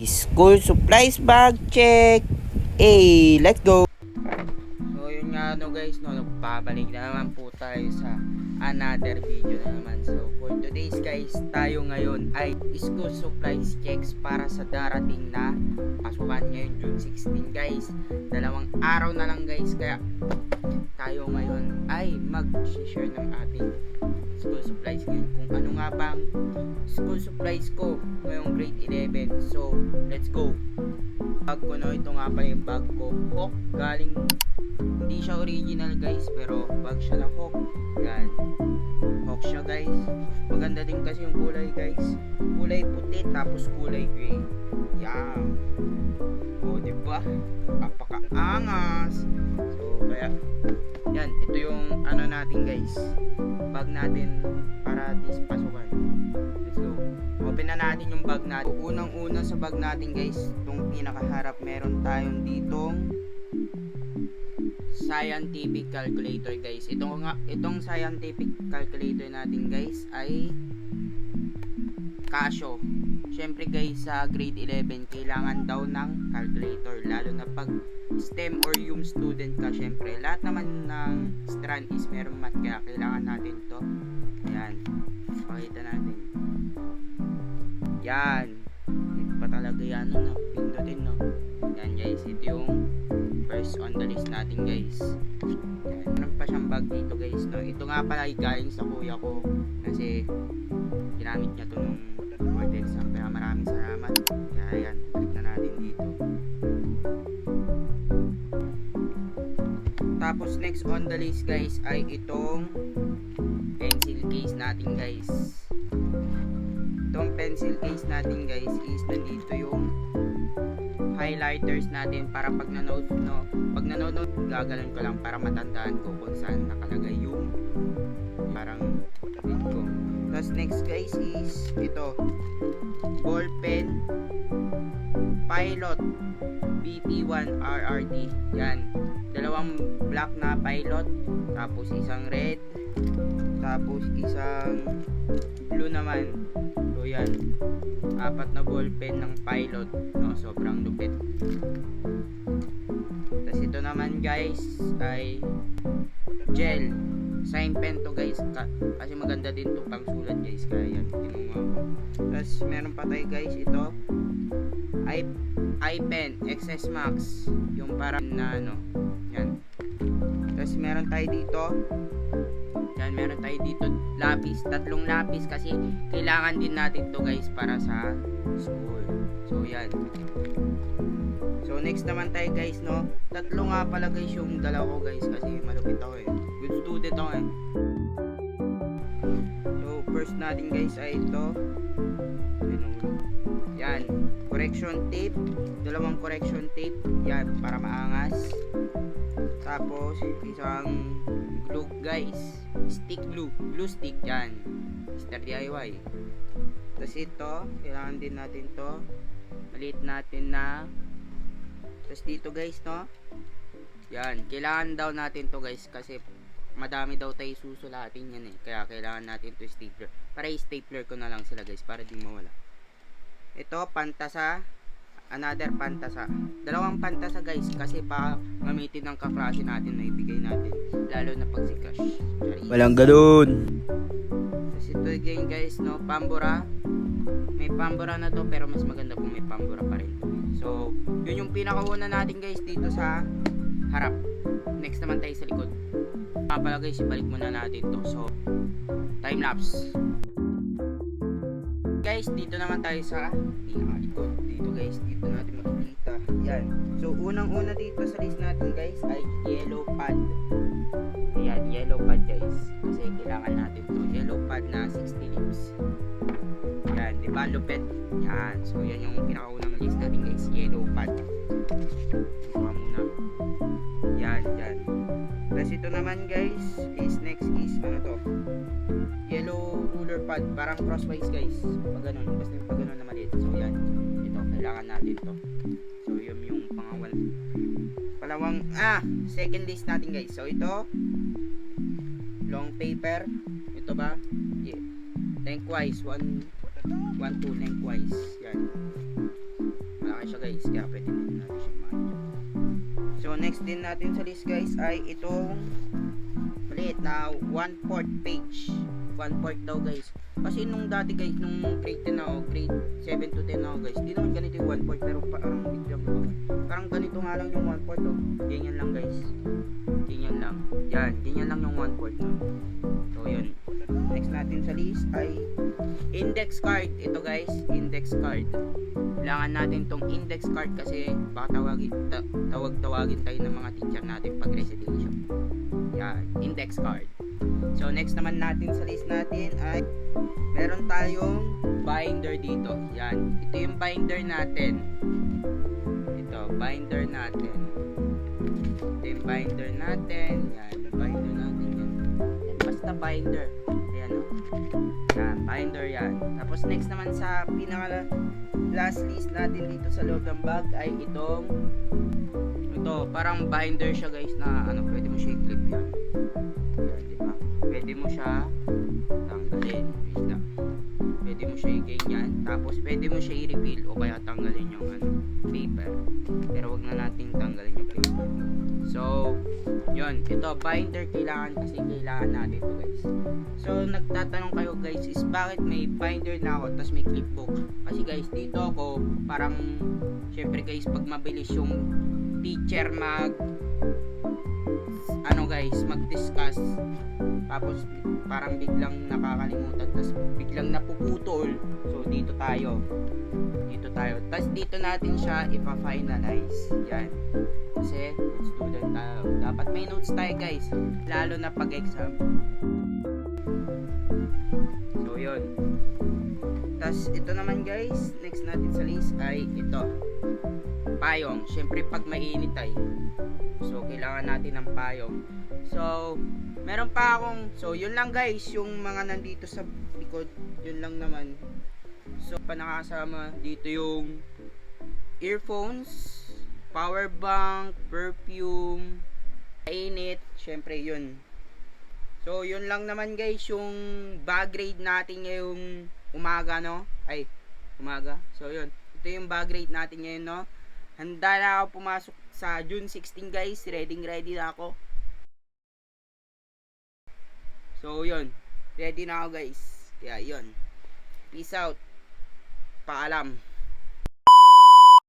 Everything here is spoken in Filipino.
School supplies bag check. Hey, let's go. So yun nga guys, nagpabalik na naman po tayo sa another video na naman. So for today's guys, tayo ngayon ay school supplies checks para sa darating na pasukan ngayon June 16 guys. Dalawang araw na lang guys, kaya tayo ngayon ay mag-share ng ating school supplies ngayon. Kung ano nga bang school supplies ko ngayong grade 11. So let's go. Bag ko ito nga pa yung bag ko. Hawk, galing, hindi siya original guys, pero bag siya ng Hawk. Yan, Hawk siya guys. Maganda din kasi yung kulay guys. Kulay puti tapos kulay gray. Yan. O diba, apakaangas. So kaya yan, ito yung ano natin guys, bag natin para this pasukan. Let's go. Open na natin yung bag natin. Unang-una sa bag natin guys, itong pinakaharap, meron tayong ditong scientific calculator guys. Itong scientific calculator natin guys ay Casio. Syempre guys, sa grade 11 kailangan daw ng calculator, lalo na pag STEM or yung student ka. Syempre lahat naman ng strand is meron math, kaya kailangan natin to. Ayan, pakita natin. Yan, ito pa talaga yan, no? Pindutin, no? Yan guys, ito yung first on the list natin guys. Yan, meron pa siyang bag dito guys, no? Ito nga pala ay galing sa kuya ko, kasi ginamit niya to nung board exam, kaya maraming salamat. Kaya yan, balik na natin dito. Tapos next on the list guys ay itong pencil case natin guys. Itong pencil case natin guys is nandito yung highlighters natin para pag nanonood, gagalan ko lang para matandaan ko kung saan nakalagay yung parang pin ko. Tapos next guys is ito, ball pen Pilot BP1 RRT. Yan, dalawang black na Pilot, tapos isang red, tapos isang blue naman. So yan, apat na ball pen ng Pilot, no? Sobrang lupit. Tapos ito naman guys ay gel sign pen to guys, kasi maganda din to pang sulat guys, kaya yan, tinunga ko. Tapos meron pa tayo guys, ito iPen XS Max, yung parang na ano, yan. Tapos meron tayo dito, yan, meron tayo dito lapis, tatlong lapis, kasi kailangan din natin to guys para sa school. So yan. So next naman tayo guys, no, tatlo nga pala guys yung dala ko guys, kasi malupit ako eh, good student ako eh. So first natin guys ay ito, yan, correction tape, dalawang correction tape, yan, para maangas. Tapos isang glue guys, stick glue stick, yan, Mr. DIY. Tapos ito, kailangan din natin to, maliit natin na. Tapos dito guys, no, yan, kailangan daw natin to guys, kasi madami daw tayo susulatin yan eh, kaya kailangan natin to stapler. Para i-stapler ko na lang sila guys, para di mawala. Ito, pantasa, another pantasa, dalawang pantasa guys, kasi pa gamitin ng kaklase natin na ibigay natin, lalo na pag si crush. Walang ganoon. Tapos ito again guys, no, pambura. May pambura na to, pero mas maganda kung may pambura pa rin. So yun yung pinakauna natin guys dito sa harap. Next naman tayo sa likod. Pala guys, ibalik muna natin to. So time lapse guys. Dito naman tayo sa pinakalikod. Dito guys, dito natin makikita. Yan. So unang-una dito sa list natin guys ay yellow pad. Ayan, yellow pad guys, kasi kailangan natin to. Yellow pad na 60 leaves. Yan, diba lupit? Yan. So yan yung pinakaunang list natin guys, yellow pad. Ito muna. Yan, yan. Tapos ito naman guys is next is ano to, yellow ruler pad, parang crosswise guys, pag ganun, basta yung pag ganun na maliit. So yan, ito kailangan natin to. So yun yung second list natin guys. So ito, long paper, ito ba, yeah, lengthwise, 1, 2 lengthwise, yan. guys, kaya pwede din natin siya makita. So next din natin sa list guys ay itong maliit na 1/4 page. 1/4 daw guys. Kasi nung dati guys, nung grade 10 ako, grade 7 to 10 ako guys, di naman ganito yung 1/4 pero parang biglang parang ganito nga lang yung 1/4 oh. Ganyan lang guys. Ganyan lang. Yan, ganyan lang yung 1/4 no. So yun. Next natin sa list ay index card. Ito guys, index card. Kailangan natin tong index card kasi baka tawag-tawagin tayo ng mga teacher natin pag recitation. Yan, index card. So next naman natin sa list natin ay meron tayong binder dito. Yan, ito yung binder natin. Ito, binder natin. Ito yung binder natin. Yan, binder natin yan. Basta binder. Ayan o. Yan, binder yan. Tapos next naman sa pinaka last list natin dito sa loob ng bag ay ito, parang binder siya guys na ano, pwede mo siya i-clip yan. Yan, diba? Pwede mo siya tanggalin. Wait lang. Pwede mo siya i-ganyan. Tapos pwede mo siya i-reveal o kaya tanggalin yung ano, paper. Pero wag na natin tanggalin yung paper. So, yun. Ito, binder kailangan kasi kailangan natin ito guys. So, nagtatanong kayo guys is bakit may binder na ako tapos may clipbook? Kasi guys, dito ako parang syempre guys, pag mabilis yung teacher mag-discuss tapos parang biglang nakakalimutan tapos biglang napuputol, so dito tayo tapos dito natin siya ipa-finalize. Yan, kasi student tayo, dapat may notes tayo guys, lalo na pag exam. So yun, tapos ito naman guys, next natin sa list ay ito, payong. Syempre pag mainit ay, so kailangan natin ng payong. So meron pa akong, so yun lang guys, yung mga nandito sa likod, yun lang naman. So pa nakasama dito yung earphones, power bank, perfume, init, syempre yun. So yun lang naman guys yung bag grade natin ngayong umaga, no? Ay, umaga. So yun, ito yung bag grade natin ngayon, no? Handa na ako pumasok sa June 16 guys, ready na ako. So yun, ready na ako guys. Kaya yun, peace out, paalam.